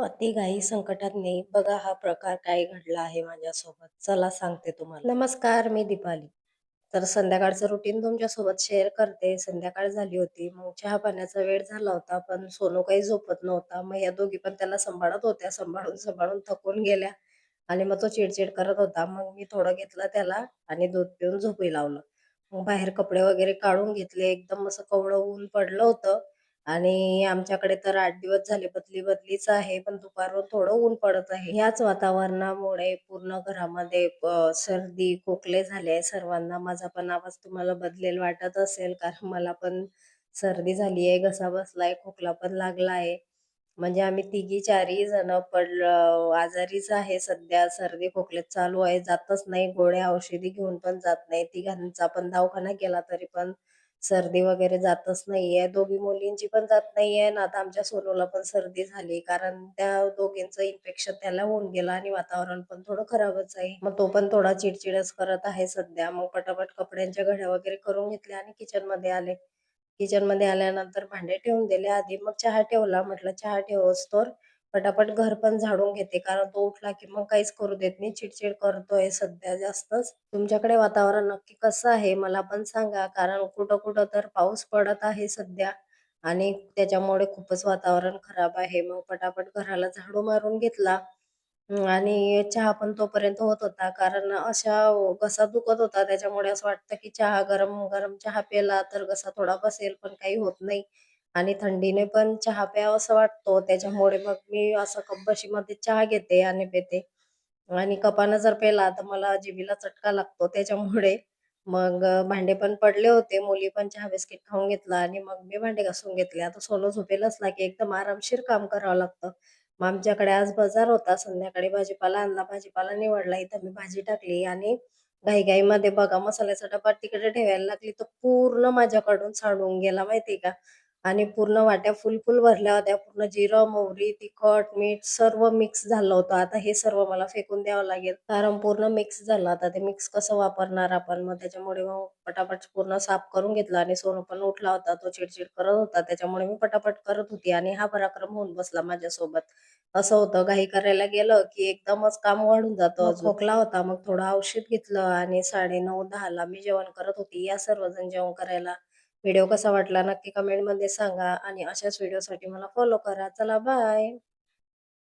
अति घाई संकटात नाही. बघा हा प्रकार काय घडला आहे माझ्यासोबत. चला सांगते तुम्हाला. नमस्कार, मी दीपाली. तर संध्याकाळचं रुटीन तुमच्यासोबत शेअर करते. संध्याकाळ झाली होती. मग चहा पाण्याचा वेळ झाला होता. पण सोनू काही झोपत नव्हता. मग या दोघी पण त्याला सांभाळत होत्या. सांभाळून थकून गेल्या आणि मग तो चिडचिड करत होता. मग मी थोडं घेतलं त्याला आणि दूध पिऊन झोपी लावलं. मग बाहेर कपडे वगैरे काढून घेतले. एकदम असं कोवळं ऊन पडलं होतं. आणि आमच्याकडे तर 8 दिवस झाले बदलीच आहे, पण दुपारून थोडं ऊन पडत आहे. ह्याच वातावरणामुळे पूर्ण घरामध्ये सर्दी, खोकले झाले सर्वांना. माझा पण आवाज तुम्हाला बदलेल वाटत असेल, कारण मला पण सर्दी झाली आहे, घसा बसलाय, खोकला पण लागला आहे. म्हणजे आम्ही तिघी चारही जण आजारीच आहे सध्या. सर्दी खोकल्यात चालू आहे, जातच नाही. गोळ्या औषधी घेऊन पण जात नाही. तिघांचा पण दवाखाना केला तरी पण सर्दी वगैरे जातच नाहीये. दोघी मुलींची पण जात नाहीये आणि आता आमच्या सोनूला पण सर्दी झाली. कारण त्या दोघींचं इन्फेक्शन त्याला होऊन गेलं आणि वातावरण पण थोडं खराबच आहे. मग तो पण थोडा चिडचिडच करत आहे सध्या. मग पटापट कपड्यांच्या घड्या वगैरे करून घेतल्या आणि किचनमध्ये आले. किचनमध्ये आल्यानंतर भांडे ठेवून दिले आधी. मग चहा ठेवला. म्हटलं चहा ठेवोस्तोवर पटापट घर पण झाडून घेते. कारण तो उठला की मग काहीच करू देत नाही. चिडचिड करतोय सध्या जास्तच. तुमच्याकडे वातावरण नक्की कसं आहे मला पण सांगा. कारण कुठं-कुठं तर पाऊस पडत आहे सध्या आणि त्याच्यामुळे खूपच वातावरण खराब आहे. मग पटापट घराला झाडू मारून घेतला. आणि चहा पण तोपर्यंत होत होता. कारण घसा दुखत होता. त्याच्यामुळे असं वाटतं की गरम-गरम चहा प्यायला तर घसा थोडा बसेल, पण काही होत नाही. आणि थंडीने पण चहा प्यावासा वाटतो. त्याच्यामुळे मग मी असं कपबशीमध्ये चहा घेते आणि पिते. आणि कपानं जर पेला तर मला जिभेला चटका लागतो. त्याच्यामुळे मग भांडे पण पडले होते. मुली पण चहा बिस्किट खाऊन घेतला आणि मग मी भांडे घासून घेतले. आता सोनू झोपेल असला की एकदम आरामशीर काम करावं लागतं. मग आमच्याकडे आज बाजार होता. संध्याकाळी भाजीपाला आणला. भाजीपाला निवडला. इथं मी भाजी टाकली आणि घाईघाईमध्ये बघा मसाल्याचा डब्बा तिकडे ठेवायला लागली, तर पूर्ण माझ्याकडून सांडून गेला माहिती का? आणि पूर्ण वाट्या फुल भरल्या होत्या. पूर्ण जिरं, मोहरी, तिखट, मीठ सर्व मिक्स झालं होतं. आता हे सर्व मला फेकून द्यावं लागेल. कारण पूर्ण मिक्स झालं. आता ते मिक्स कसं वापरणार आपण? मग त्याच्यामुळे मग पटापट पूर्ण साफ करून घेतलं आणि सोनू पण उठला होता. तो चिडचिड करत होता. त्याच्यामुळे मी पटापट करत होती आणि हा पराक्रम होऊन बसला माझ्यासोबत. असं होतं घाई करायला गेलं, की एकदमच काम वाढून जातं अजून. खोकला होता. मग थोडं औषध घेतलं आणि 9:30-10ला मी जेवण करत होती. या सर्वजण जेवण करायला. व्हिडिओ कसा वाटला नक्की कमेंटमध्ये सांगा आणि अशाच व्हिडिओसाठी मला फॉलो करा. चला बाय.